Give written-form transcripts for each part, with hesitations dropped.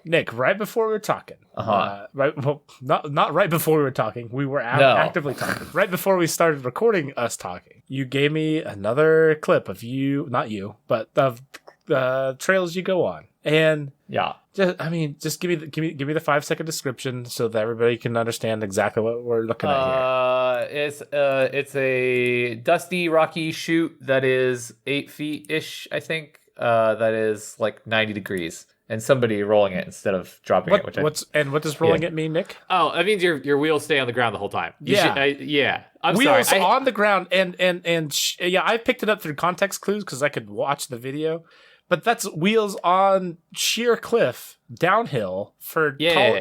Nick, right before we were talking, not right before we were talking, we were actively talking. Right before we started recording us talking, you gave me another clip of not you, but of the trails you go on. And just give me the 5-second description so that everybody can understand exactly what we're looking at here. It's a dusty, rocky chute that is 8 feet ish, I think. That is like 90 degrees, and somebody rolling it instead of dropping it. What does rolling it mean, Nick? Oh, it means your wheels stay on the ground the whole time. I'm wheels sorry. On the ground, and I picked it up through context clues because I could watch the video. But that's wheels on sheer cliff downhill for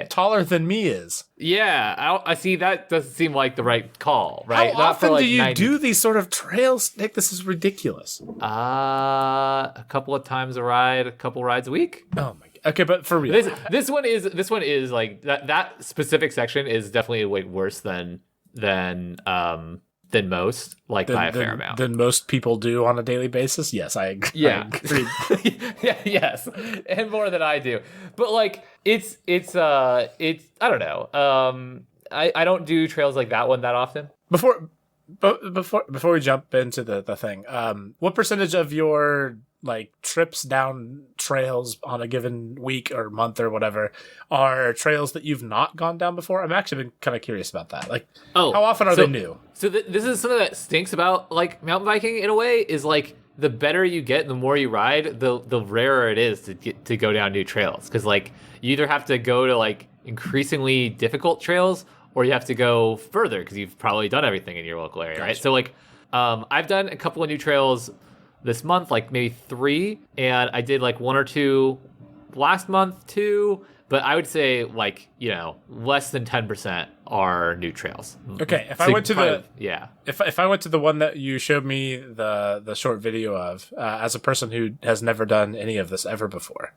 taller than me is. Yeah, I see. That doesn't seem like the right call, right? How often do you do these sort of trails, Nick? This is ridiculous. A couple of times a couple rides a week. Oh my god. Okay, but for real, this one is like that specific section is definitely way worse than most, by a fair amount. Than most people do on a daily basis. Yes, I agree. Yeah. Yes, and more than I do. But it's I don't know. I don't do trails like that one that often. Before we jump into the thing, what percentage of your trips down trails on a given week or month or whatever are trails that you've not gone down before? I'm actually been kind of curious about that. How often are they new? So this is something that stinks about mountain biking in a way, is the better you get, the more you ride, the rarer it is to go down new trails, because you either have to go to increasingly difficult trails, or you have to go further because you've probably done everything in your local area, Gotcha. right? So I've done a couple of new trails this month, maybe 3, and I did 1 or 2 last month too, but I would say less than 10% are new trails. Okay, if I went to the one that you showed me the short video of, as a person who has never done any of this ever before.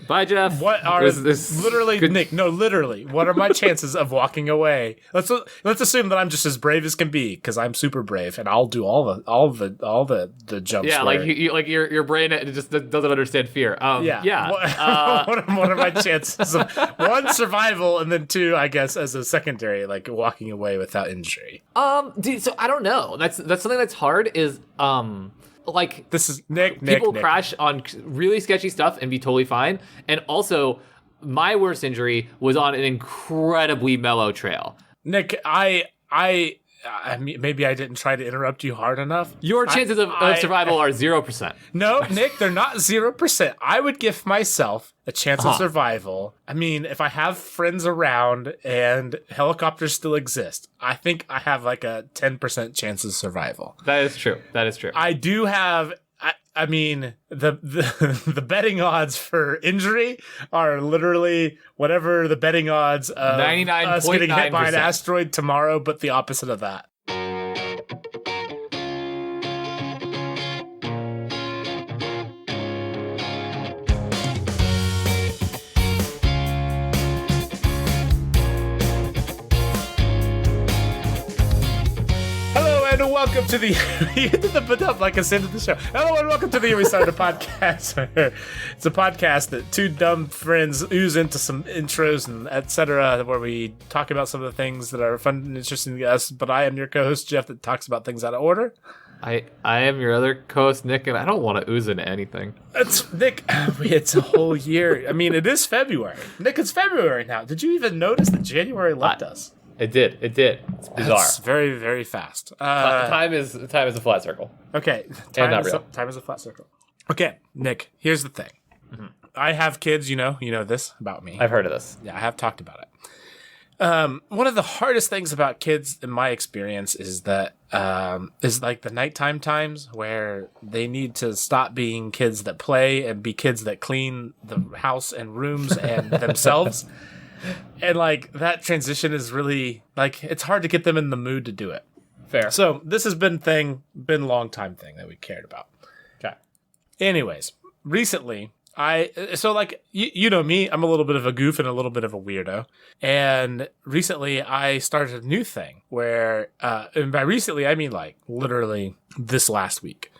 Bye, Jeff. What are literally good... Nick? No, literally. What are my chances of walking away? Let's assume that I'm just as brave as can be, because I'm super brave, and I'll do all the jumps. Yeah, your brain just doesn't understand fear. Yeah. What are my chances of 1, survival, and then 2, I guess, as a secondary, walking away without injury? Dude. So I don't know. That's something that's hard. Is this is Nick. People crash on really sketchy stuff and be totally fine. And also, my worst injury was on an incredibly mellow trail. Nick, I mean, maybe I didn't try to interrupt you hard enough. Your chances of survival are 0%. No, Nick, they're not 0%. I would give myself a chance of survival. I mean, if I have friends around and helicopters still exist, I think I have a 10% chance of survival. That is true. I do have... I mean, the betting odds for injury are literally whatever the betting odds of 99.9%. us getting hit by an asteroid tomorrow, but the opposite of that. And welcome to the you did the but like I said at the show. Hello and welcome to the We Started a Podcast. It's a podcast that two dumb friends ooze into some intros and etc. where we talk about some of the things that are fun and interesting to us. But I am your co-host Jeff that talks about things out of order. I am your other co-host Nick, and I don't want to ooze into anything. It's Nick. It's a whole year. I mean, it is February. Nick, it's February now. Did you even notice that January left us? It did. It's bizarre. It's very, very fast. Time is a flat circle. Okay. Time is a flat circle. Okay, Nick, here's the thing. Mm-hmm. I have kids, you know this about me. I've heard of this. Yeah, I have talked about it. One of the hardest things about kids, in my experience, is that is the nighttime times where they need to stop being kids that play and be kids that clean the house and rooms and themselves. And that transition is really it's hard to get them in the mood to do it. Fair. So this has been a long time thing that we cared about. Okay. Anyways, recently you know me, I'm a little bit of a goof and a little bit of a weirdo. And recently I started a new thing where, and by recently I mean literally this last week,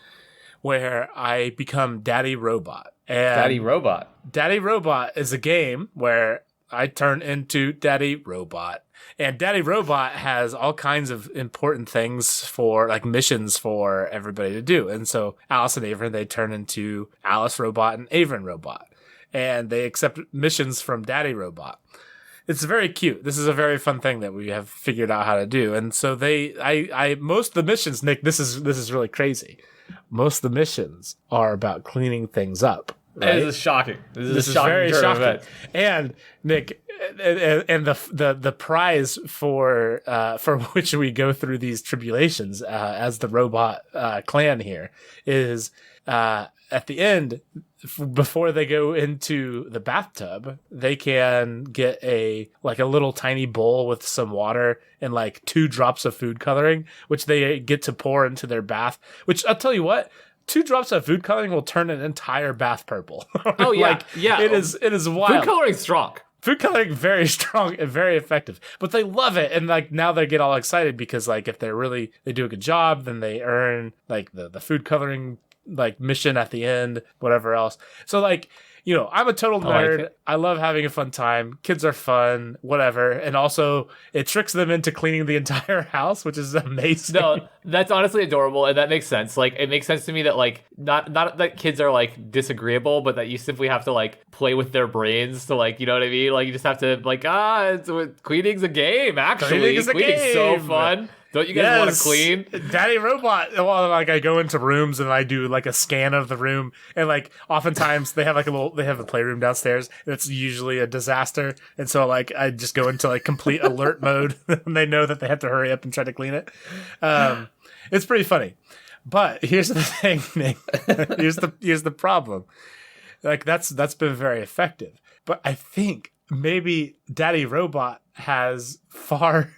where I become Daddy Robot. And Daddy Robot. Daddy Robot is a game where I turn into Daddy Robot. And Daddy Robot has all kinds of important things for, like, missions for everybody to do. And so Alice and Averin, they turn into Alice Robot and Averin Robot. And they accept missions from Daddy Robot. It's very cute. This is a very fun thing that we have figured out how to do. And so most of the missions, Nick, this is really crazy. Most of the missions are about cleaning things up. Right? This is shocking. This is very shocking. Event. And Nick, and the prize for which we go through these tribulations as the robot clan here is at the end, before they go into the bathtub, they can get a little tiny bowl with some water and like 2 drops of food coloring, which they get to pour into their bath. Which I'll tell you what. 2 drops of food coloring will turn an entire bath purple. Oh yeah, yeah. It is wild. Food coloring's strong. Food coloring very strong and very effective, but they love it, and like now they get all excited because like if they do a good job, then they earn like the food coloring like mission at the end, whatever else. So like, you know, I'm a total nerd. I love having a fun time. Kids are fun, whatever. And also it tricks them into cleaning the entire house, which is amazing. No, that's honestly adorable. And that makes sense. Like, it makes sense to me that like, not that kids are like disagreeable, but that you simply have to like play with their brains to like, you know what I mean? Like you just have to like, cleaning's a game, actually. Cleaning's so fun. Don't you guys want to clean? Daddy Robot. Well, like I go into rooms and I do like a scan of the room, and like oftentimes they have a playroom downstairs, and it's usually a disaster. And so like I just go into like complete alert mode, and they know that they have to hurry up and try to clean it. It's pretty funny, but here's the thing, Nick. here's the problem. Like that's been very effective, but I think maybe Daddy Robot has far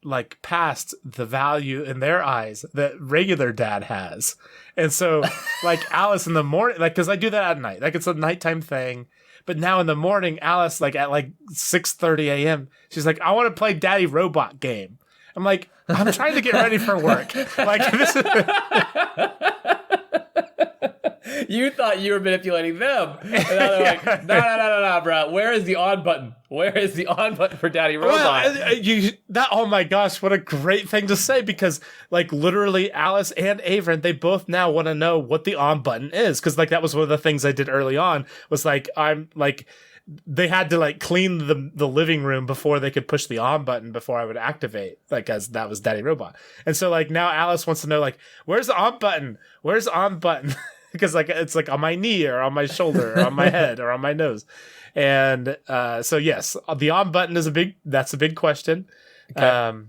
like past the value in their eyes that regular dad has. And so like Alice in the morning, like, cause I do that at night, like it's a nighttime thing. But now in the morning, Alice, like at like 6:30 a.m., she's like, I want to play Daddy Robot game. I'm like, I'm trying to get ready for work. Like this is You thought you were manipulating them. And now they're like, no, bro. Where is the on button? Where is the on button for Daddy Robot? Well, oh my gosh, what a great thing to say, because like literally Alice and Averin, they both now want to know what the on button is. Cause like that was one of the things I did early on was like, they had to like clean the living room before they could push the on button before I would activate, like, as that was Daddy Robot. And so like now Alice wants to know like, where's the on button? Where's the on button? Because like it's like on my knee or on my shoulder or on my head or on my nose. And so yes, the on button is that's a big question. Okay.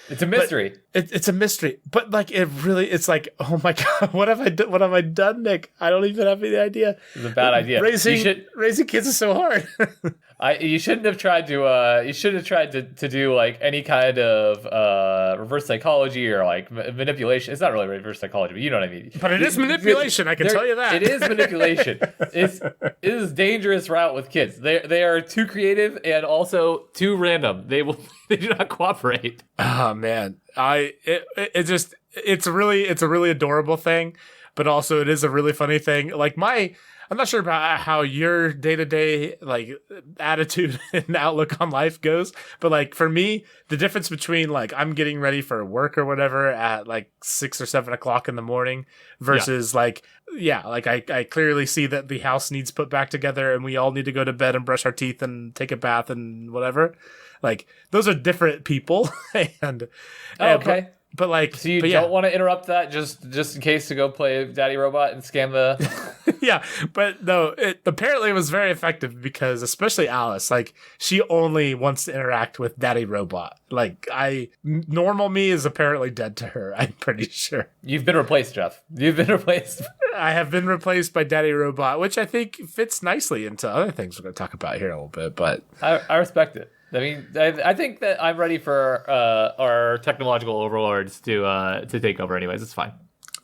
It's a mystery. It's a mystery, but like it's like, oh my god, what have I done, Nick? I don't even have any idea. It's a bad idea. Raising kids is so hard. You shouldn't have tried to. You should have tried to do like any kind of reverse psychology or like manipulation. It's not really reverse psychology, but you know what I mean. But it is manipulation. I can tell you that it is manipulation. It is a dangerous route with kids. They are too creative and also too random. They do not cooperate. Oh man, it's a really adorable thing, but also it is a really funny thing. Like I'm not sure about how your day-to-day like attitude and outlook on life goes, but like for me, the difference between like I'm getting ready for work or whatever at like 6 or 7 o'clock in the morning versus I clearly see that the house needs put back together and we all need to go to bed and brush our teeth and take a bath and whatever. Like those are different people. Okay. But like, so you don't want to interrupt that just in case to go play Daddy Robot and scam the. Yeah, but no, it apparently was very effective because especially Alice, like she only wants to interact with Daddy Robot. Like normal me is apparently dead to her. I'm pretty sure. You've been replaced, Jeff. You've been replaced. I have been replaced by Daddy Robot, which I think fits nicely into other things we're going to talk about here in a little bit. But I respect it. I mean, I think that I'm ready for our technological overlords to take over. Anyways, it's fine.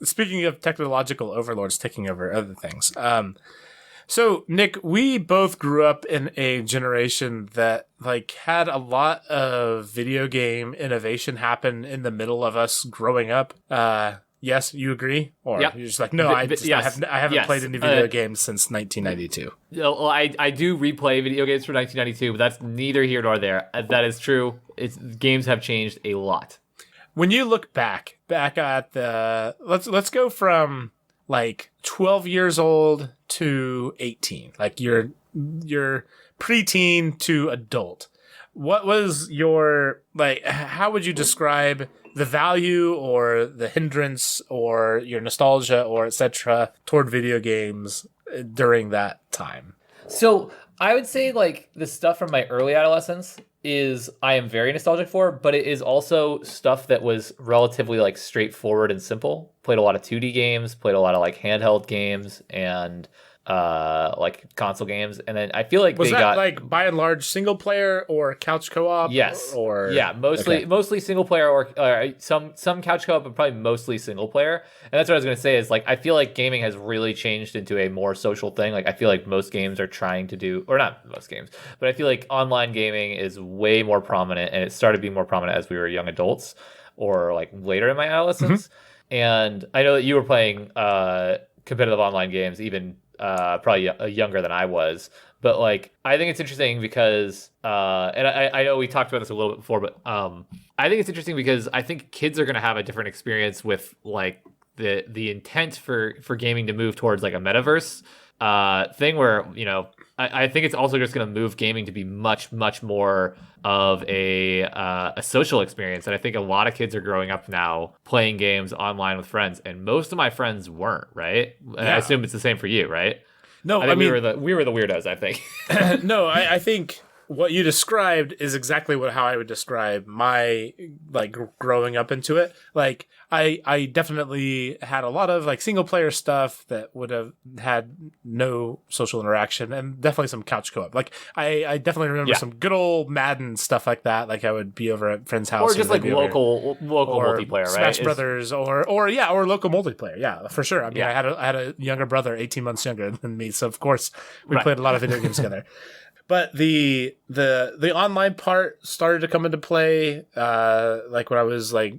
Speaking of technological overlords taking over other things, so Nick, we both grew up in a generation that like had a lot of video game innovation happen in the middle of us growing up. Yes, you agree? Or Yep. you're just like, no, I haven't played any video games since 1992. Well, I do replay video games from 1992, but that's neither here nor there. That is true. Games have changed a lot. When you look back at the let's go from like 12 years old to 18, like your preteen to adult. What was your, like, how would you describe the value or the hindrance or your nostalgia or etc. toward video games during that time? So I would say like the stuff from my early adolescence I am very nostalgic for, but it is also stuff that was relatively like straightforward and simple. Played a lot of 2D games, played a lot of like handheld games and like console games, and then I feel like was that like by and large single player or couch co-op? Yes, or yeah, mostly single player or some couch co-op, but probably mostly single player. And that's what I was gonna say is like I feel like gaming has really changed into a more social thing. Like I feel like most games are trying to do, or not most games, but I feel like online gaming is way more prominent, and it started being more prominent as we were young adults or like later in my adolescence. Mm-hmm. And I know that you were playing competitive online games even probably younger than I was, but like I think it's interesting because and I know we talked about this a little bit before, but I think it's interesting because I think kids are going to have a different experience with like the intent for gaming to move towards like a metaverse thing where, you know, I think it's also just going to move gaming to be much more of a social experience. And I think a lot of kids are growing up now playing games online with friends, and most of my friends weren't, right? And I assume it's the same for you, right? No, I mean, we were the weirdos, I think. No, I think what you described is exactly how I would describe my like growing up into it. Like I definitely had a lot of like single player stuff that would have had no social interaction, and definitely some couch co-op. Like I definitely remember some good old Madden stuff like that. Like I would be over at friend's house, or just like local multiplayer, Smash right? Brothers, or local multiplayer. Yeah, for sure. I mean, I had a younger brother, 18 months younger than me, so of course we played a lot of video games together. But the online part started to come into play like when I was like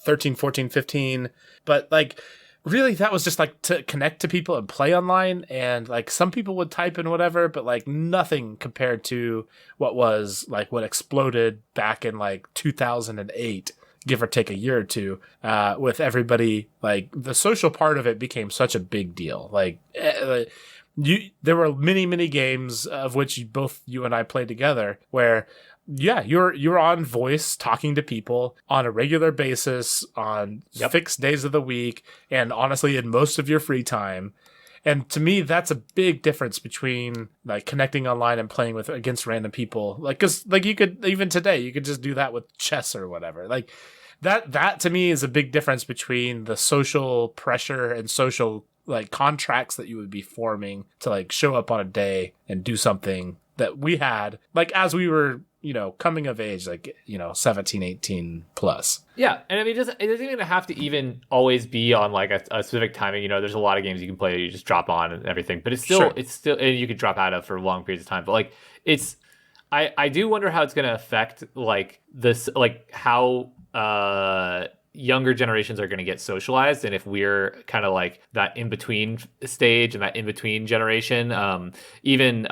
13, 14, 15. But like really that was just like to connect to people and play online, and like some people would type in whatever, but like nothing compared to what exploded back in like 2008, give or take a year or two, with everybody. Like the social part of it became such a big deal. There were many games of which both you and I played together where, yeah, you're on voice talking to people on a regular basis on fixed days of the week, and honestly in most of your free time. And to me, that's a big difference between like connecting online and playing against random people. Like, cause like you could, even today, you could just do that with chess or whatever. Like that to me is a big difference between the social pressure and social like contracts that you would be forming to like show up on a day and do something that we had like as we were, you know, coming of age, like, you know, 17, 18 plus. Yeah. And I mean, it doesn't even have to even always be on like a specific timing. You know, there's a lot of games you can play, you just drop on and everything, but it's still, and you could drop out of for long periods of time. But like, I do wonder how it's going to affect like this, like how, younger generations are going to get socialized, and if we're kind of like that in between stage and that in between generation, even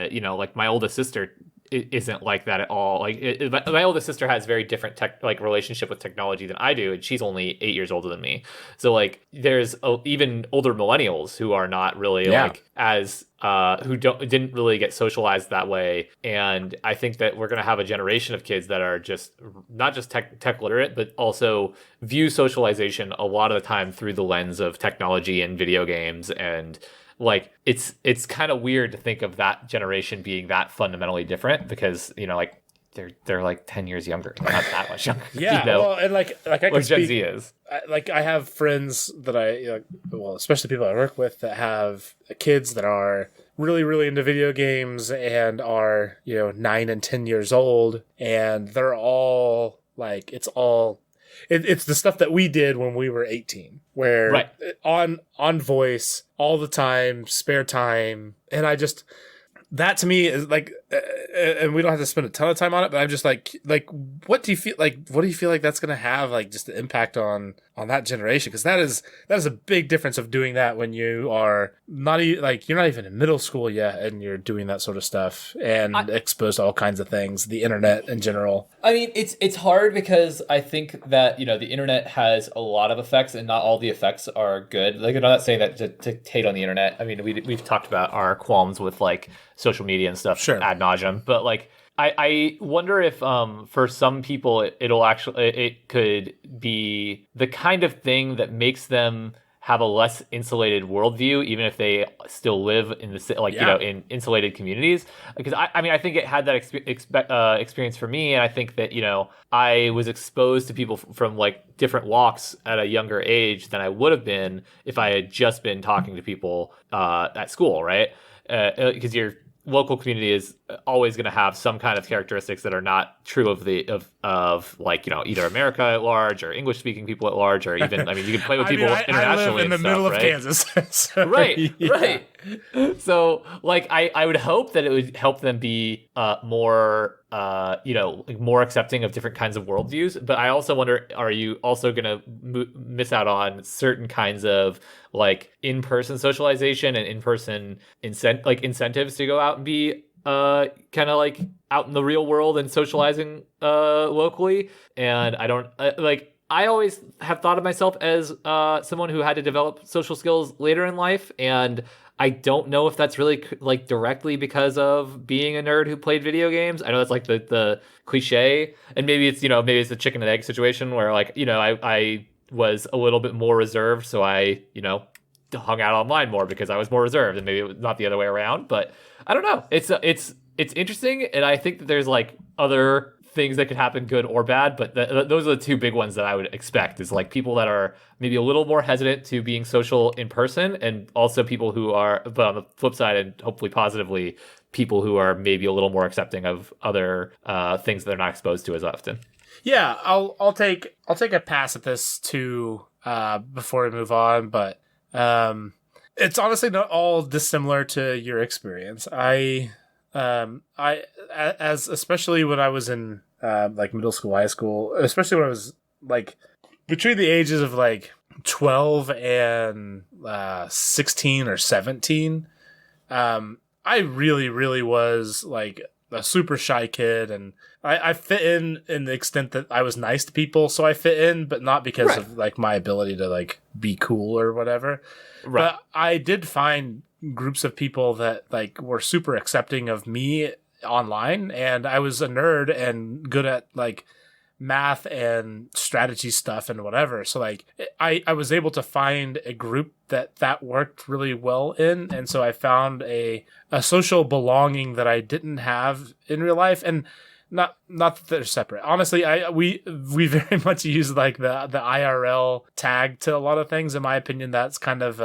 you know, like my oldest sister isn't like that at all. Like my oldest sister has very different relationship with technology than I do, and she's only 8 years older than me. So like there's even older millennials who are not really like as who didn't really get socialized that way. And I think that we're going to have a generation of kids that are just not just tech literate, but also view socialization a lot of the time through the lens of technology and video games. And like it's kind of weird to think of that generation being that fundamentally different, because, you know, like they're like 10 years younger. They're not that much younger. Yeah, you know? well, and like I can Gen speak, Z is. I have friends that especially people I work with that have kids that are really, really into video games and are, you know, 9 and 10 years old, and they're all like, it's the stuff that we did when we were 18, where on voice all the time, spare time. And that to me is like, and we don't have to spend a ton of time on it, but I'm just like, what do you feel like that's going to have, like, just the impact on that generation? Because that is a big difference of doing that when you are you're not even in middle school yet, and you're doing that sort of stuff and exposed to all kinds of things, the internet in general. I mean, it's hard because I think that, the internet has a lot of effects, and not all the effects are good. Like, I'm not saying that to hate on the internet. I mean, we've talked about our qualms with, like, social media and stuff ad nauseum, but, like, I wonder if for some people it could be the kind of thing that makes them have a less insulated worldview, even if they still live in the in insulated communities. Because I think it had that experience for me, and I think that I was exposed to people from like different walks at a younger age than I would have been if I had just been talking to people at school, right? Because your local community is always going to have some kind of characteristics that are not true of either America at large or English speaking people at large, or even you can play with people internationally. I live in the middle of Kansas, so, right. So like I would hope that it would help them be more more accepting of different kinds of worldviews. But I also wonder, are you also going to miss out on certain kinds of like in-person socialization and in-person incentives to go out and be kind of like out in the real world and socializing locally? And I don't I always have thought of myself as someone who had to develop social skills later in life, and I don't know if that's really like directly because of being a nerd who played video games. I know that's like the cliche, and maybe it's a chicken and egg situation where I was a little bit more reserved, so I hung out online more because I was more reserved, and maybe it was not the other way around. But I don't know. It's interesting, and I think that there's like other things that could happen, good or bad, but those are the two big ones that I would expect, is like people that are maybe a little more hesitant to being social in person, and also people who are, but on the flip side, and hopefully positively, people who are maybe a little more accepting of other things that they're not exposed to as often. Yeah, I'll take a pass at this too before we move on, but it's honestly not all dissimilar to your experience. Especially when I was in like middle school, high school, especially when I was like between the ages of like 12 and 16 or 17, I really, really was like a super shy kid, and I fit in the extent that I was nice to people, so I fit in, but not because of like my ability to like be cool or whatever. Right. But I did find groups of people that like were super accepting of me online, and I was a nerd and good at like math and strategy stuff and whatever. So like I was able to find a group that worked really well in, and so I found a social belonging that I didn't have in real life. And not that they're separate. Honestly, we very much use like the IRL tag to a lot of things. In my opinion, that's kind of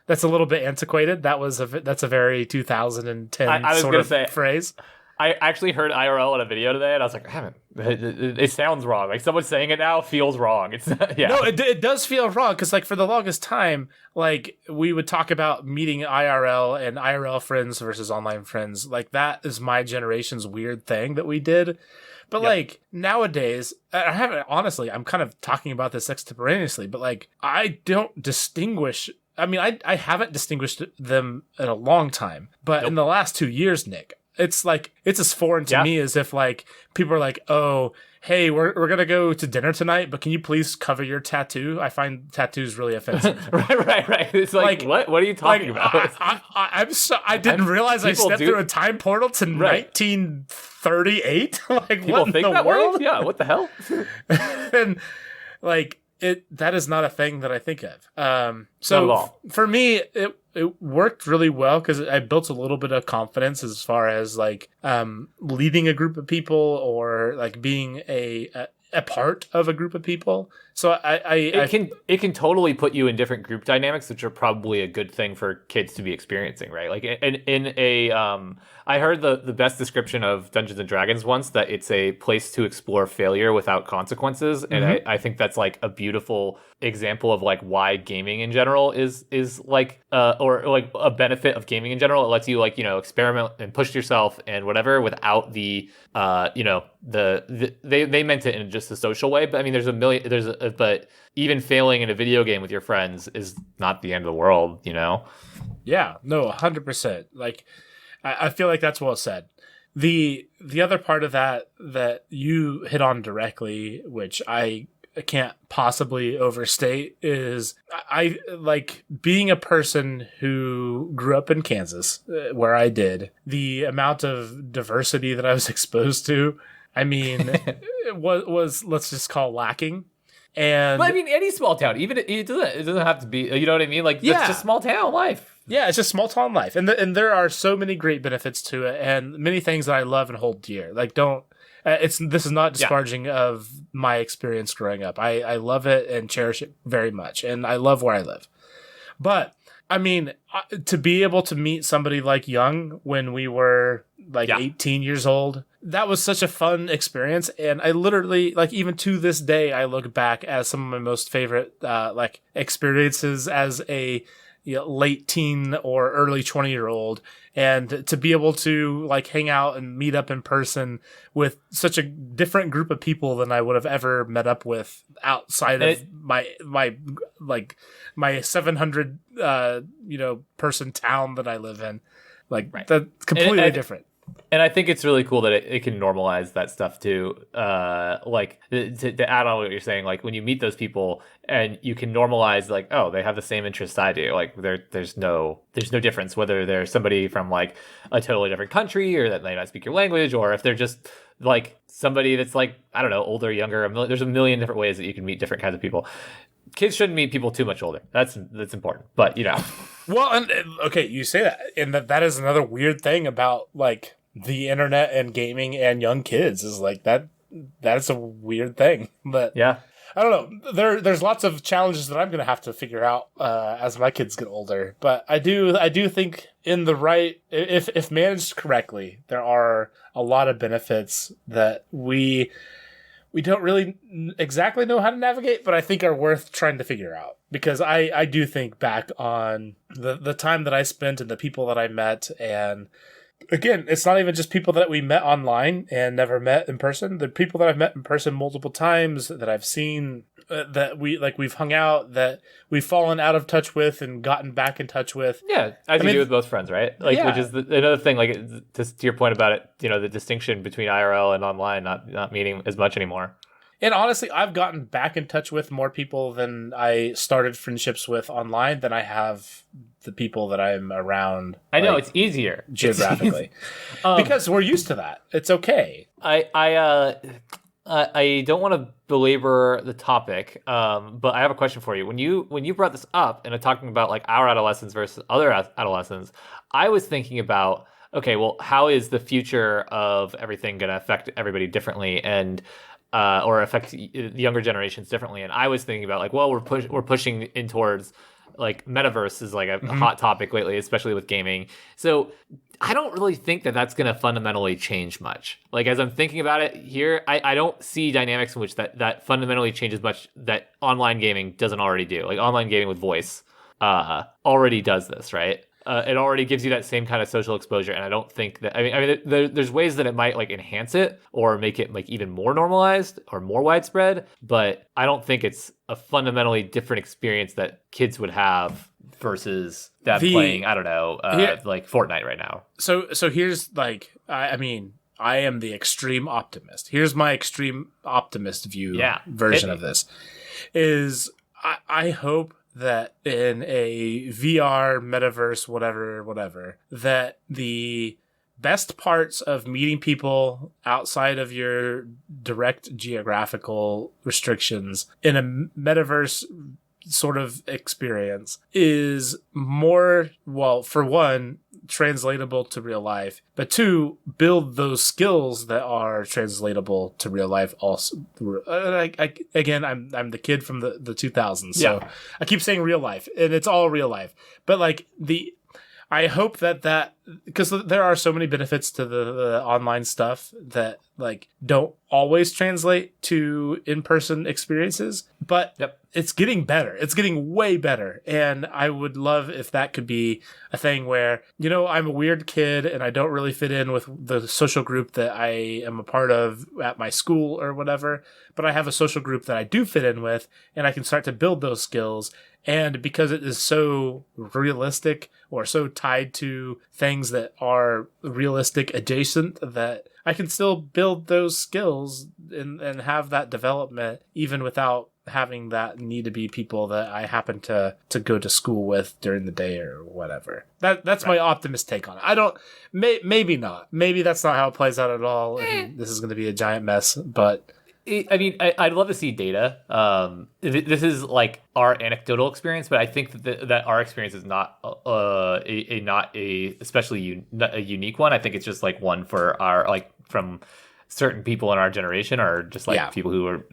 that's a little bit antiquated. That's a very 2010 sort of phrase. I actually heard IRL in a video today, and I was like, it sounds wrong. Like someone saying it now feels wrong. It's yeah. No, it does feel wrong, because like for the longest time, like we would talk about meeting IRL and IRL friends versus online friends. Like that is my generation's weird thing that we did. But like nowadays, I haven't, honestly, I'm kind of talking about this extemporaneously, but like I don't distinguish. I mean, I haven't distinguished them in a long time, but in the last 2 years, Nick, it's like, it's as foreign to me as if like people are like, oh, hey, we're going to go to dinner tonight, but can you please cover your tattoo? I find tattoos really offensive. Right. It's like what are you talking about? I didn't realize I stepped through a time portal to 1938. Like people what think in the that world? Way? Yeah, what the hell? And like that is not a thing that I think of. So not at all. For me, it worked really well because I built a little bit of confidence as far as like leading a group of people, or like being a part of a group of people. So it can totally put you in different group dynamics, which are probably a good thing for kids to be experiencing, right? Like I heard the best description of Dungeons and Dragons once, that it's a place to explore failure without consequences, and I think that's like a beautiful example of like why gaming in general is like or like a benefit of gaming in general. It lets you like, you know, experiment and push yourself and whatever without the you know, they meant it in just a social way, but I mean but even failing in a video game with your friends is not the end of the world, you know. Yeah, no, 100%. Like I feel like that's well said. The other part of that you hit on directly, which I can't possibly overstate, is I like being a person who grew up in Kansas, where I did. The amount of diversity that I was exposed to, I mean, it was let's just call lacking. And but I mean, any small town, even it doesn't have to be, you know what I mean? Like, it's just small town life. Yeah, it's just small town life, and there are so many great benefits to it, and many things that I love and hold dear. Like, this is not disparaging of my experience growing up. I love it and cherish it very much, and I love where I live. But I mean, to be able to meet somebody like Young when we were like 18 years old, that was such a fun experience. And I literally, like, even to this day, I look back as some of my most favorite like experiences as a late teen or early 20-year-old, and to be able to like hang out and meet up in person with such a different group of people than I would have ever met up with outside of my 700 person town that I live in. Like, that's completely different. And I think it's really cool that it can normalize that stuff too. Like to add on what you're saying, like when you meet those people and you can normalize, like, oh, they have the same interests I do. Like there's no difference whether they're somebody from like a totally different country or that they not speak your language, or if they're just like somebody that's like, I don't know, older, younger. There's a million different ways that you can meet different kinds of people. Kids shouldn't meet people too much older. That's important. But you know, well, and okay, you say that, and that is another weird thing about like the internet and gaming and young kids is like that's a weird thing. But yeah, I don't know. There's lots of challenges that I'm going to have to figure out as my kids get older. But I do think in the right, if managed correctly, there are a lot of benefits that we don't really exactly know how to navigate, but I think are worth trying to figure out. Because I do think back on the time that I spent and the people that I met, and again, it's not even just people that we met online and never met in person. The people that I've met in person multiple times, that I've seen, that we've hung out, that we've fallen out of touch with and gotten back in touch with. Yeah, as you do with most friends, right? Like, which is another thing. Like, to your point about it, you know, the distinction between IRL and online not meeting as much anymore. And honestly, I've gotten back in touch with more people than I started friendships with online than I have the people that I'm around. I know, it's easier geographically because we're used to that. It's okay. I don't want to belabor the topic, but I have a question for you. When you brought this up and talking about like our adolescence versus other adolescents, I was thinking about, okay, well, how is the future of everything going to affect everybody differently, and or affect the younger generations differently? And I was thinking about like, well, we're pushing in towards like metaverse is like a hot topic lately, especially with gaming. So I don't really think that that's going to fundamentally change much. Like, as I'm thinking about it here, I don't see dynamics in which that fundamentally changes much that online gaming doesn't already do. Like, online gaming with voice already does this, right? It already gives you that same kind of social exposure, and I don't think that. I mean, there's ways that it might like enhance it or make it like even more normalized or more widespread, but I don't think it's a fundamentally different experience that kids would have versus that playing, I don't know, like Fortnite right now. So here's like, I mean, I am the extreme optimist. Here's my extreme optimist view version of this. Is I hope that in a VR, metaverse, whatever, that the best parts of meeting people outside of your direct geographical restrictions in a metaverse sort of experience is more, well, for one, translatable to real life, but two, build those skills that are translatable to real life also. Again, I'm the kid from the 2000s, so I keep saying real life, and it's all real life. But like I hope that because there are so many benefits to the online stuff that like don't always translate to in-person experiences, but it's getting better. It's getting way better. And I would love if that could be a thing where, I'm a weird kid and I don't really fit in with the social group that I am a part of at my school or whatever, but I have a social group that I do fit in with, and I can start to build those skills. And because it is so realistic or so tied to things that are realistic adjacent, that I can still build those skills and have that development even without having that need to be people that I happen to go to school with during the day or whatever. That's my optimist take on it. Maybe not. Maybe that's not how it plays out at all. And this is going to be a giant mess, but... I mean, I'd love to see data. This is like our anecdotal experience, but I think that our experience is not a especially a unique one. I think it's just like one for our, like, from certain people in our generation, or just like people who are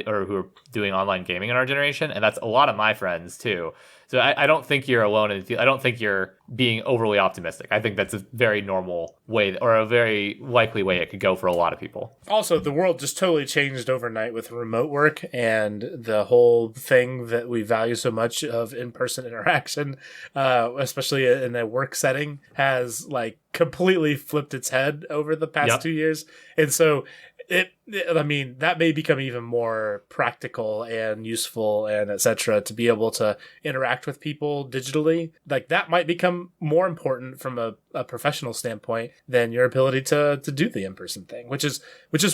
who are doing online gaming in our generation, and that's a lot of my friends too. So I don't think you're alone, and I don't think you're being overly optimistic. I think that's a very normal way, or a very likely way it could go for a lot of people. Also, the world just totally changed overnight with remote work and the whole thing that we value so much of in-person interaction, especially in a work setting, has like completely flipped its head over the past 2 years. And so that may become even more practical and useful and etc. to be able to interact with people digitally. Like, that might become more important from a professional standpoint than your ability to do the in-person thing, which is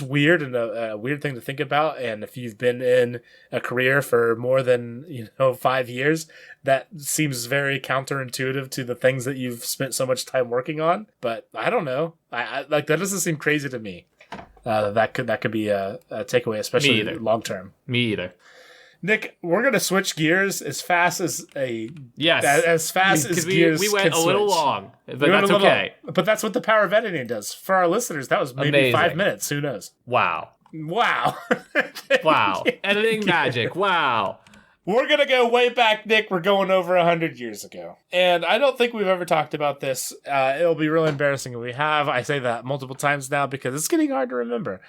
weird, and a weird thing to think about. And if you've been in a career for more than 5 years, that seems very counterintuitive to the things that you've spent so much time working on. But I don't know. I like, that doesn't seem crazy to me. That could be a takeaway, especially long term. Me either. Nick, we're gonna switch gears as fast as gears. We went a little long, but that's okay. But that's what the power of editing does. For our listeners, that was maybe amazing. 5 minutes. Who knows? Wow. Editing magic. Wow. We're going to go way back, Nick. We're going over 100 years ago. And I don't think we've ever talked about this. It'll be really embarrassing if we have. I say that multiple times now because it's getting hard to remember.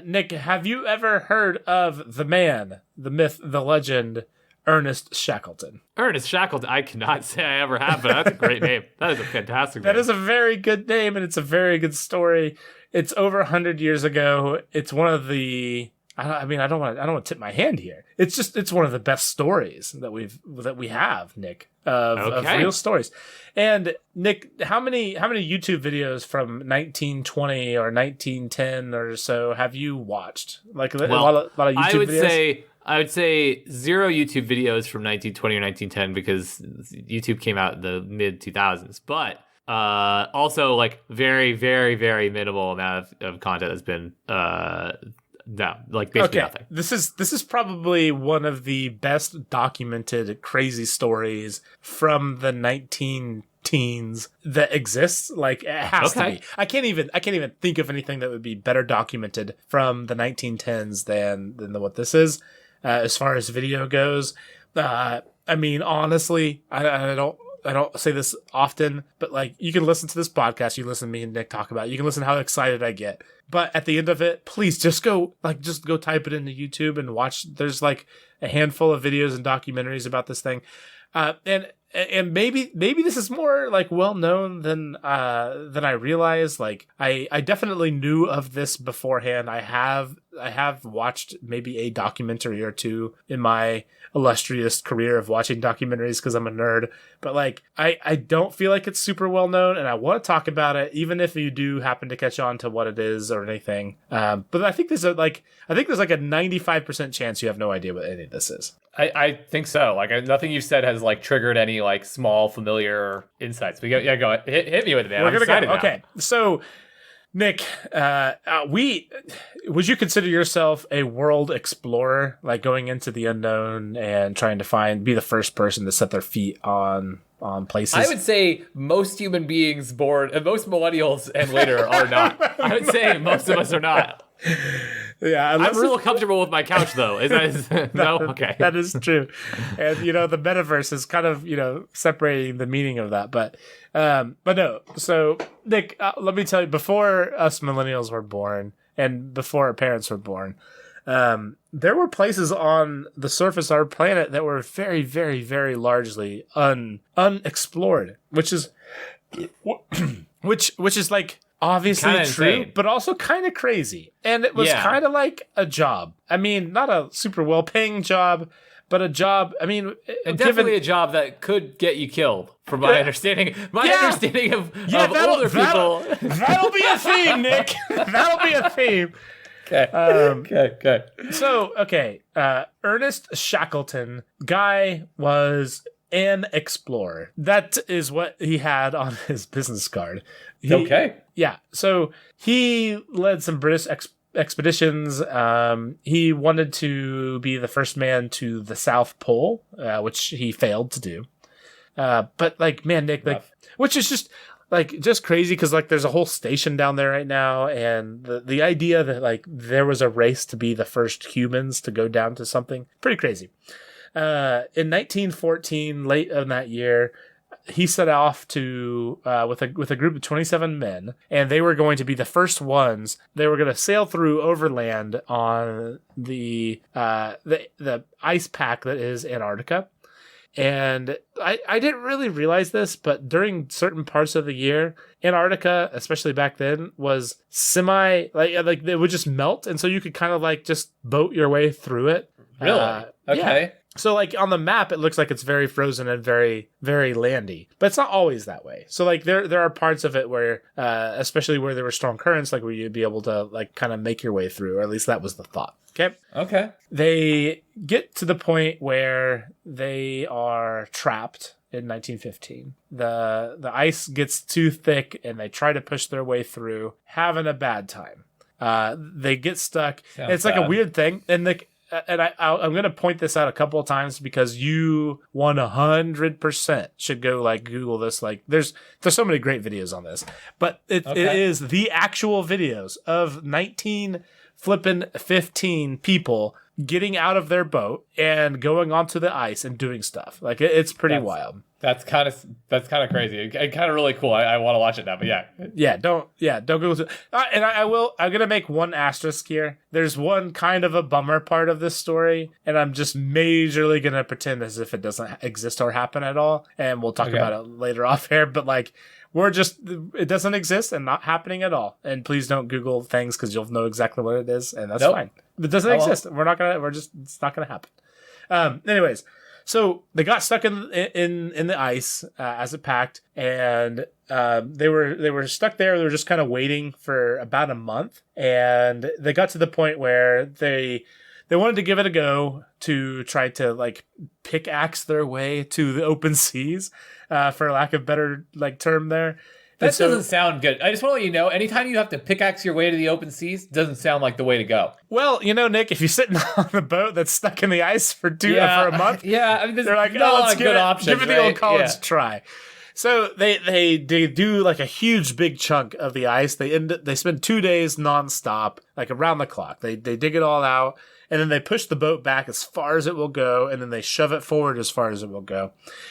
Nick, have you ever heard of the man, the myth, the legend, Ernest Shackleton? Ernest Shackleton. I cannot say I ever have, but that's a great name. That is a fantastic name. That is a very good name, and it's a very good story. It's over 100 years ago. It's one of the... I don't want to tip my hand here. It's one of the best stories that we have, Nick, of real stories. And Nick, how many YouTube videos from 1920 or 1910 or so have you watched? Like a lot of YouTube videos. I would say 0 YouTube videos from 1920 or 1910 because YouTube came out in the mid 2000s, but also like very, very, very minimal amount of content has been no, like basically nothing. This is probably one of the best documented crazy stories from the 19 teens that exists. Like, it has to be. I can't even think of anything that would be better documented from the 1910s than what this is, as far as video goes. I mean, honestly, I don't say this often, but like, you can listen to this podcast, you listen to me and Nick talk about it, you can listen to how excited I get. But at the end of it, please just go type it into YouTube and watch. There's like a handful of videos and documentaries about this thing. And maybe this is more like well known than I realized. Like, I definitely knew of this beforehand. I have watched maybe a documentary or two in my illustrious career of watching documentaries because I'm a nerd. But like, I don't feel like it's super well known, and I want to talk about it, even if you do happen to catch on to what it is or anything. But I think there's like a 95% chance you have no idea what any of this is. I think so. Like, nothing you've said has like triggered any like small familiar insights. Go hit me with it, man. We're gonna go. Okay, so Nick, would you consider yourself a world explorer, like going into the unknown and trying to be the first person to set their feet on places? I would say most human beings born, most millennials and later are not. I would say most of us are not. Yeah, I'm real comfortable with my couch, though. No? Okay. That is true. And, the metaverse is kind of, separating the meaning of that. But no. So, Nick, let me tell you, before us millennials were born and before our parents were born, there were places on the surface of our planet that were very, very, very largely unexplored, which is which is like obviously kinda true, insane. but also kind of crazy. And it was kind of like a job. I mean, not a super well-paying job, but a job. I mean, and definitely a job that could get you killed, from my understanding. My understanding of older people. That'll be a theme, Nick. That'll be a theme. Okay. Okay. So, Ernest Shackleton, guy was an explorer. That is what he had on his business card. Yeah. So he led some British expeditions. He wanted to be the first man to the South Pole, which he failed to do. But like, man, Nick, like, which is just crazy because like there's a whole station down there right now, and the idea that like there was a race to be the first humans to go down to something, pretty crazy. In 1914, late in that year, he set off to with a group of 27 men, and they were going to be the first ones. They were going to sail through overland on the ice pack that is Antarctica. And I didn't really realize this, but during certain parts of the year, Antarctica, especially back then, was semi like it would just melt, and so you could kind of like just boat your way through it. Really? Okay. Yeah. So like on the map, it looks like it's very frozen and very, very landy, but it's not always that way. So like there are parts of it where, especially where there were strong currents, like where you'd be able to like kind of make your way through, or at least that was the thought. Okay. They get to the point where they are trapped in 1915. The ice gets too thick and they try to push their way through, having a bad time. They get stuck. It's like a weird thing. And I'm going to point this out a couple of times because you 100% should go like Google this. Like there's so many great videos on this, but it is the actual videos of 15 people getting out of their boat and going onto the ice and doing stuff. Like it's pretty wild. That's kind of crazy. And kind of really cool. I want to watch it now, but don't Google it. And I'm gonna make one asterisk here. There's one kind of a bummer part of this story, and I'm just majorly gonna pretend as if it doesn't exist or happen at all, and we'll talk about it later off air. But like, it doesn't exist and not happening at all. And please don't Google things because you'll know exactly what it is, and that's fine. It doesn't exist. It's not gonna happen. Anyways. So they got stuck in the ice as it packed, and they were stuck there. They were just kind of waiting for about a month, and they got to the point where they wanted to give it a go to try to like pickaxe their way to the open seas, for lack of better like term there. That doesn't sound good. I just want to let you know, anytime you have to pickaxe your way to the open seas, doesn't sound like the way to go. Well, Nick, if you're sitting on a boat that's stuck in the ice for a month, I mean, they're like, let's give it the old college try. So they do like a huge big chunk of the ice. They spend 2 days nonstop, like around the clock. They dig it all out, and then they push the boat back as far as it will go, and then they shove it forward as far as it will go.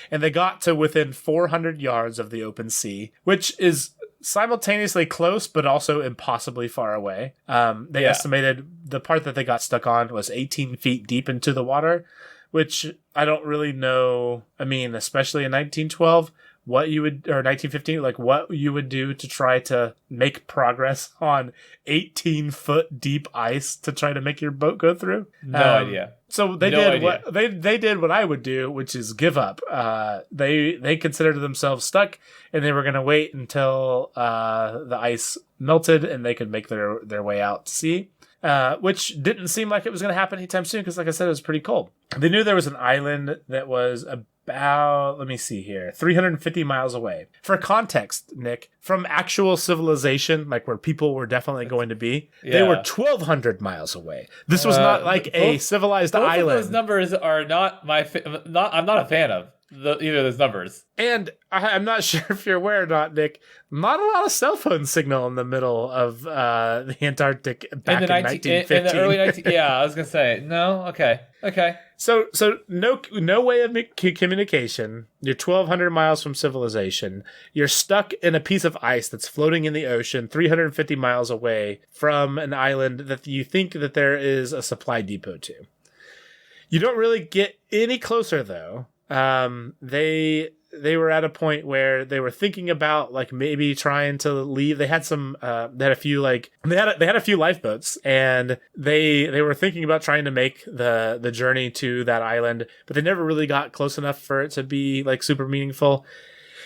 And they got to within 400 yards of the open sea, which is simultaneously close, but also impossibly far away. They estimated the part that they got stuck on was 18 feet deep into the water, which I don't really know. I mean, especially in 1912, or 1915, like what you would do to try to make progress on 18-foot deep ice to try to make your boat go through. No idea. So they did what I would do, which is give up. They considered themselves stuck, and they were going to wait until the ice melted and they could make their way out to sea. Which didn't seem like it was going to happen anytime soon because, like I said, it was pretty cold. They knew there was an island that was about, let me see here, 350 miles away. For context, Nick, from actual civilization, like where people were definitely going to be, they were 1,200 miles away. This was not like a civilized island. Both of those numbers are I'm not a fan of. either of those numbers. And I'm not sure if you're aware or not, Nick, not a lot of cell phone signal in the middle of the Antarctic back in 1915. In the early 19... Yeah, I was going to say, no? Okay. So no way of communication. You're 1,200 miles from civilization. You're stuck in a piece of ice that's floating in the ocean 350 miles away from an island that you think that there is a supply depot to. You don't really get any closer, though. They were at a point where they were thinking about like maybe trying to leave. They had a few lifeboats, and they were thinking about trying to make the journey to that island, but they never really got close enough for it to be like super meaningful.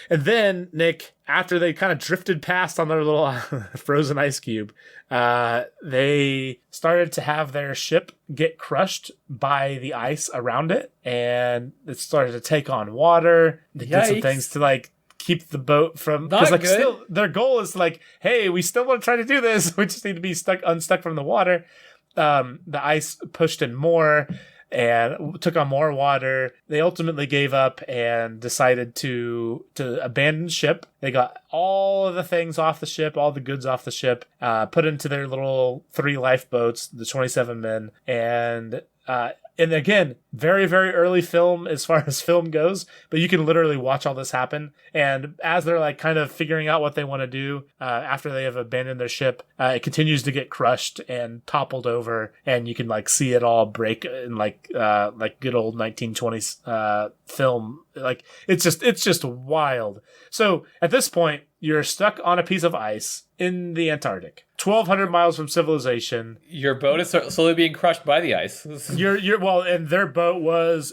And then, Nick, after they kind of drifted past on their little frozen ice cube, they started to have their ship get crushed by the ice around it, and it started to take on water. They did some things to like keep the boat from, because like still their goal is like, hey, we still want to try to do this. We just need to be unstuck from the water. The ice pushed in more and took on more water. They ultimately gave up and decided to abandon ship. They got all of the things off the ship, all the goods off the ship, put into their little 3 lifeboats, the 27 men, and again, very, very early film as far as film goes, but you can literally watch all this happen. And as they're like kind of figuring out what they want to do after they have abandoned their ship, it continues to get crushed and toppled over, and you can like see it all break in like good old 1920s film. Like it's just wild. So at this point, you're stuck on a piece of ice in the Antarctic, 1,200 miles from civilization. Your boat is slowly being crushed by the ice. And their boat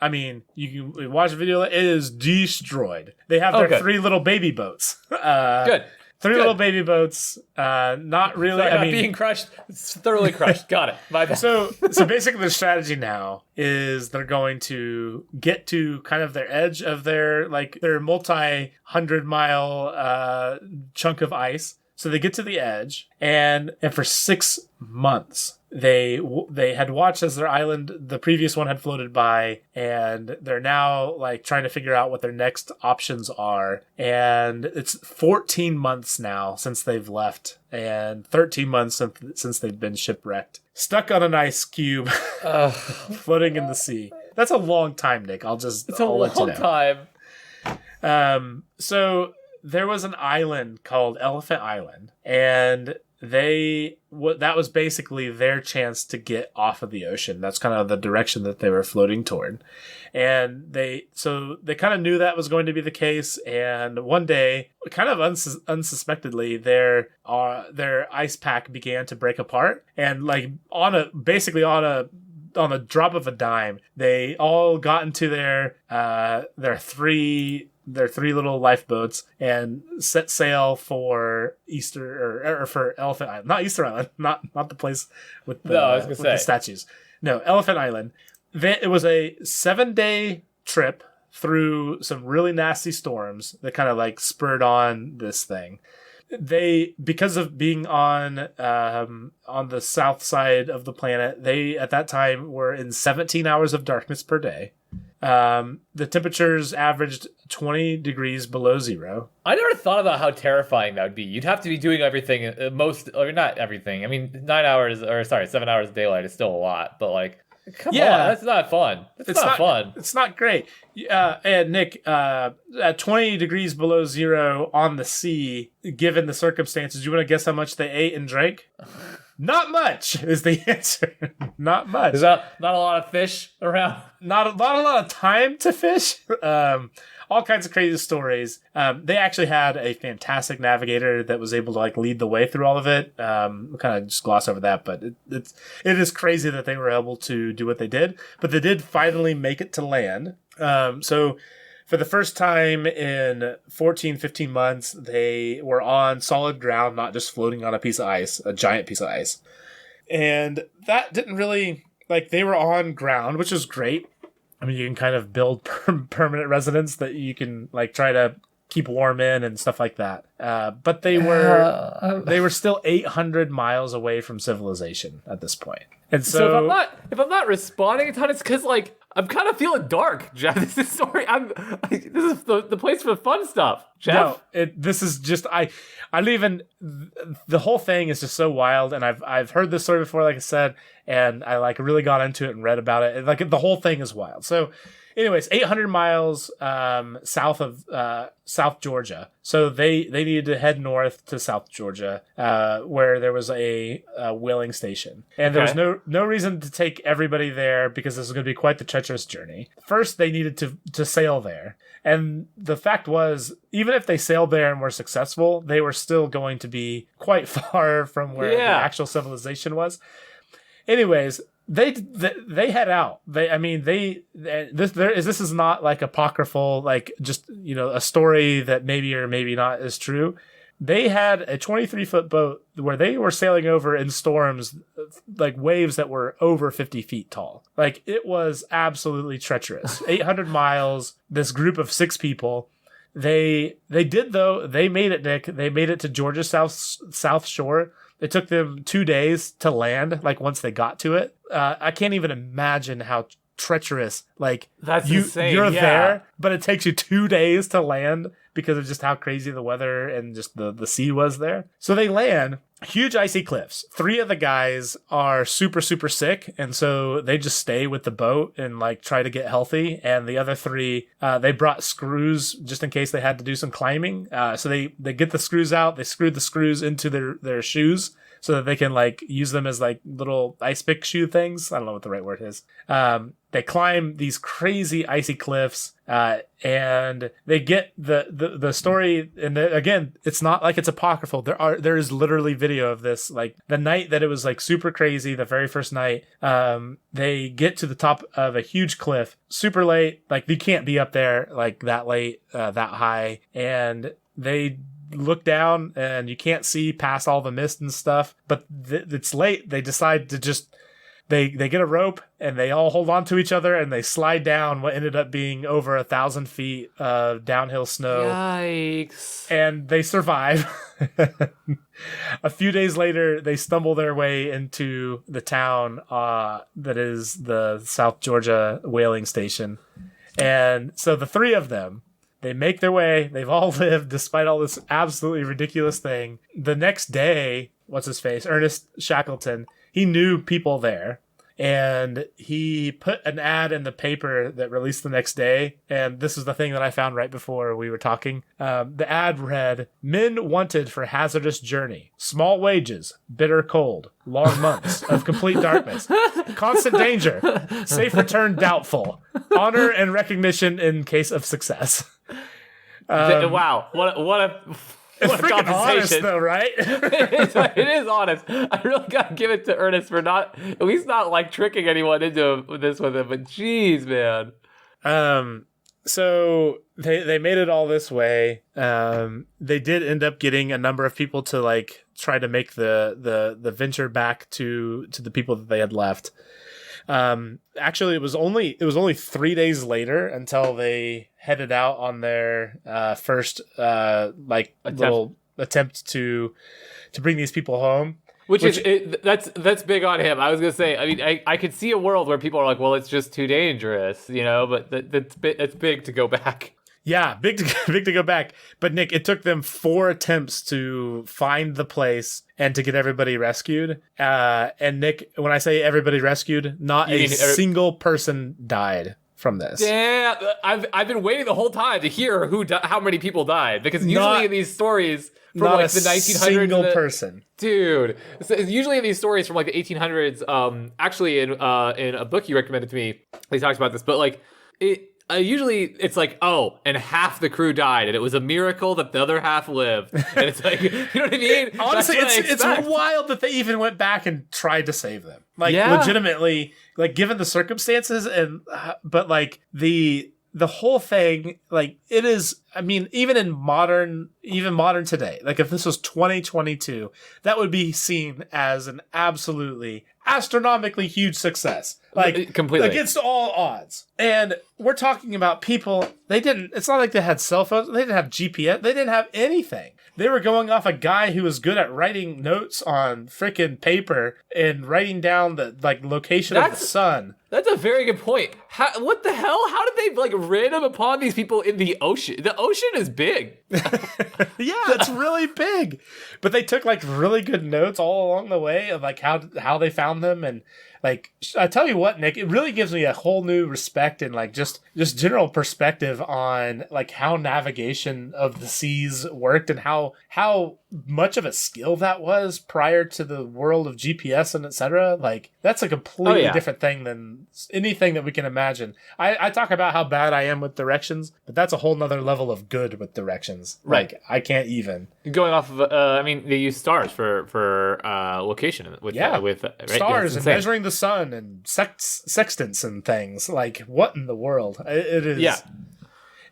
I mean, you can watch the video, it is destroyed. They have their 3 little baby boats. Good. 3 little baby boats, not really. Sorry, not being crushed. It's thoroughly crushed. Got it. My bad. So basically, their strategy now is they're going to get to kind of their edge of their multi-100-mile chunk of ice. So they get to the edge, and for 6 months they had watched as their island, the previous one, had floated by, and they're now like trying to figure out what their next options are. And it's 14 months now since they've left, and 13 months since they've been shipwrecked, stuck on an ice cube, floating in the sea. That's a long time, Nick. It's a long time. So there was an island called Elephant Island, and that was basically their chance to get off of the ocean. That's kind of the direction that they were floating toward. And they kind of knew that was going to be the case. And one day, kind of unsuspectedly, their ice pack began to break apart. And like on a drop of a dime, they all got into their 3 little lifeboats and set sail for for Elephant Island. Not Easter Island, not the place with the statues. No, Elephant Island. It was a 7-day trip through some really nasty storms that kind of like spurred on this thing. They, because of being on the south side of the planet, they at that time were in 17 hours of darkness per day. The temperatures averaged 20 degrees below zero. I never thought about how terrifying that would be. You'd have to be doing everything, not everything. I mean, 7 hours of daylight is still a lot, but like, come on, that's not fun. It's not fun. It's not great. And Nick, at 20 degrees below zero on the sea, given the circumstances, you want to guess how much they ate and drank? Not much is the answer. Not much. There's not a lot of fish around. Not a lot of time to fish. All kinds of crazy stories. They actually had a fantastic navigator that was able to like lead the way through all of it. We'll kind of just gloss over that, but it is crazy that they were able to do what they did. But they did finally make it to land. So for the first time in 14, 15 months, they were on solid ground, not just floating on a piece of ice, a giant piece of ice. And that didn't really, like, they were on ground, which is great. I mean, you can kind of build permanent residence that you can, like, try to keep warm in and stuff like that. But they were still 800 miles away from civilization at this point. And so if I'm not responding a ton, it's because like I'm kind of feeling dark, Jeff. This is this is the place for the fun stuff, Jeff. No, this is just I don't even. The whole thing is just so wild, and I've heard this story before, like I said, and I like really got into it and read about it. And, like the whole thing is wild. So, anyways, 800 miles south of South Georgia. So they needed to head north to South Georgia, where there was a whaling station, and there was no reason to take everybody there because this was going to be quite the treacherous journey. First, they needed to sail there, and the fact was, even if they sailed there and were successful, they were still going to be quite far from where the actual civilization was. Anyways, they head out. This is not like apocryphal, like just, a story that maybe or maybe not is true. They had a 23-foot boat where they were sailing over in storms, like waves that were over 50 feet tall. Like, it was absolutely treacherous. 800 miles, this group of 6 people. They did, though. They made it, Nick. They made it to Georgia's south shore. It took them 2 days to land, like, once they got to it. I can't even imagine how treacherous, like, that's insane. You're there, but it takes you 2 days to land because of just how crazy the weather and just the sea was there. So they land, huge icy cliffs. 3 of the guys are super, super sick, and so they just stay with the boat and, like, try to get healthy. And the other 3, they brought screws just in case they had to do some climbing. So they get the screws out, they screwed the screws into their shoes so that they can, like, use them as, like, little ice pick shoe things. I don't know what the right word is. They climb these crazy icy cliffs, and they get the story. And again, it's not like it's apocryphal. There is literally video of this. Like, the night that it was, like, super crazy, the very first night, they get to the top of a huge cliff, super late. Like, you can't be up there, like, that late, that high. And they look down and you can't see past all the mist and stuff, but it's late. They decide to just they get a rope and they all hold on to each other and they slide down what ended up being over 1,000 feet of downhill snow. Yikes. And they survive. A few days later, they stumble their way into the town that is the South Georgia whaling station. And so the 3 of them, they make their way. They've all lived despite all this absolutely ridiculous thing. The next day, what's his face? Ernest Shackleton. He knew people there. And he put an ad in the paper that released the next day. And this is the thing that I found right before we were talking. The ad read, "Men wanted for hazardous journey. Small wages, bitter cold, long months of complete darkness, constant danger, safe return doubtful, honor and recognition in case of success." Wow, what a it's what a freaking honest, conversation, though, right? it is honest. I really gotta give it to Ernest for at least not like tricking anyone into this with him. But geez, man. So they made it all this way. They did end up getting a number of people to, like, try to make the venture back to the people that they had left. Actually, it was only 3 days later until they headed out on their first little attempt to bring these people home. That's big on him. I was gonna say. I mean, I could see a world where people are like, "Well, it's just too dangerous," But that's big to go back. Yeah, big to go back. But Nick, it took them 4 attempts to find the place and to get everybody rescued. And Nick, when I say everybody rescued, not a single person died from this. Yeah, I've been waiting the whole time to hear how many people died, because usually in these stories from like the 1900s, single person, dude. So usually in these stories from like the 1800s, actually in a book you recommended to me, he talks about this, but like it. Usually it's like, oh, and half the crew died, and it was a miracle that the other half lived. And it's like, you know what I mean? Honestly, it's wild that they even went back and tried to save them. Like, legitimately, like, given the circumstances, and but like the whole thing, like, it is. I mean, even modern today, like, if this was 2022, that would be seen as an absolutely astronomically huge success. Like, completely against all odds. And we're talking about people, it's not like they had cell phones, they didn't have GPS, they didn't have anything. They were going off a guy who was good at writing notes on freaking paper and writing down the, like, location of the sun. That's a very good point. What the hell? How did they like random upon these people in the ocean? The ocean is big. Yeah, it's really big. But they took like really good notes all along the way of like how they found them. And like, I tell you what, Nick, it really gives me a whole new respect and like just general perspective on like how navigation of the seas worked and how much of a skill that was prior to the world of GPS and etc. Like, that's a completely different thing than anything that we can imagine. I talk about how bad I am with directions, but that's a whole nother level of good with directions. Right. Like, I can't even. Going off of, I mean, they use stars for location with right? Stars and measuring the sun and sextants and things. Like, what in the world? It is. Yeah.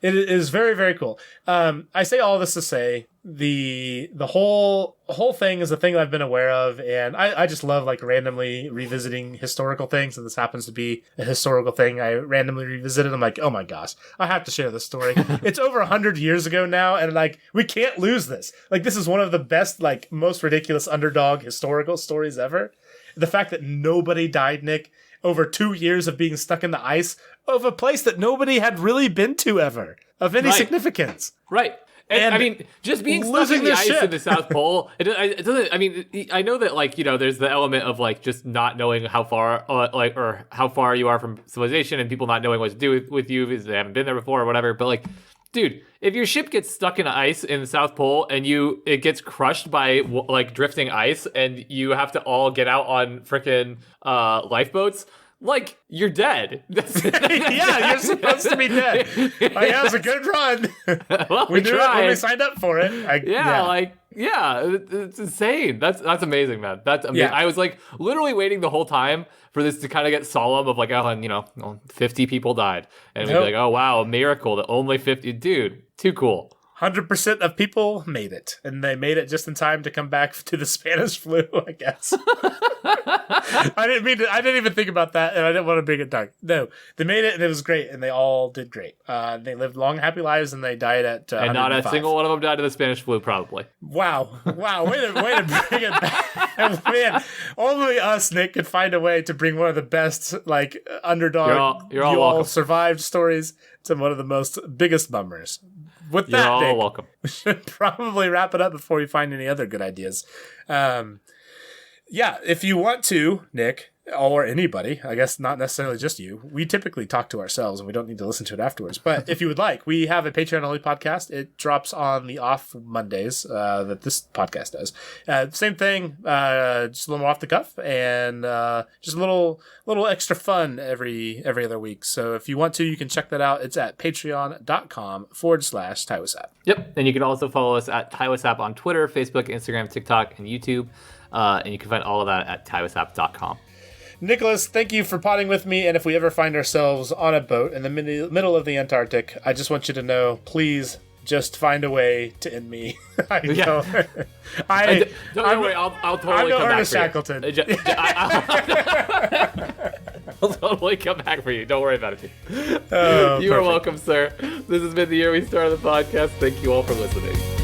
It is very, very cool. I say all this to say the whole thing is a thing that I've been aware of, and I just love like randomly revisiting historical things, and this happens to be a historical thing I randomly revisited. I'm like, oh my gosh, I have to share this story. It's over 100 years ago now, and like, we can't lose this. Like, this is one of the best, like, most ridiculous underdog historical stories ever. The fact that nobody died, Nick, over 2 years of being stuck in the ice of a place that nobody had really been to ever of any significance. Right. And I mean, just being stuck in the ice in the South Pole, it doesn't, I mean, I know that, like, you know, there's the element of, like, just not knowing how far, or how far you are from civilization and people not knowing what to do with you because they haven't been there before or whatever. But, like, dude, if your ship gets stuck in ice in the South Pole and it gets crushed by, like, drifting ice and you have to all get out on frickin' lifeboats, like, you're dead. Yeah, you're supposed to be dead. Like, that was a good run. Well, we knew it when we signed up for it. It's insane. That's amazing, man. That's amazing. Yeah. I was like literally waiting the whole time for this to kind of get solemn of like, oh, and 50 people died, and we'd be like, oh wow, a miracle that only 50. Dude, too cool. 100% of people made it, and they made it just in time to come back to the Spanish flu, I guess. I didn't even think about that, and I didn't want to bring it dark. No, they made it, and it was great, and they all did great. They lived long, happy lives, and they died at and not a single one of them died of the Spanish flu, probably. Wow, way to bring it back. Man, only us, Nick, could find a way to bring one of the best, like, underdog, you're all survived stories to one of the biggest bummers. With You're that, all Nick, welcome. We should probably wrap it up before we find any other good ideas. If you want to, Nick, or anybody, I guess not necessarily just you, we typically talk to ourselves and we don't need to listen to it afterwards. But if you would like, we have a Patreon-only podcast. It drops on the off Mondays that this podcast does. Same thing, just a little more off the cuff and just a little extra fun every other week. So if you want to, you can check that out. It's at patreon.com/TiWasApp. Yep, and you can also follow us at TiWasApp on Twitter, Facebook, Instagram, TikTok, and YouTube. And you can find all of that at TiWasApp.com. Nicholas, thank you for potting with me, and if we ever find ourselves on a boat in the middle of the Antarctic, I just want you to know, please just find a way to end me. Don't worry, I'll totally come Ernest back for Shackleton. I'll totally come back for you. Don't worry about it. You are welcome, sir. This has been the year we started the podcast. Thank you all for listening.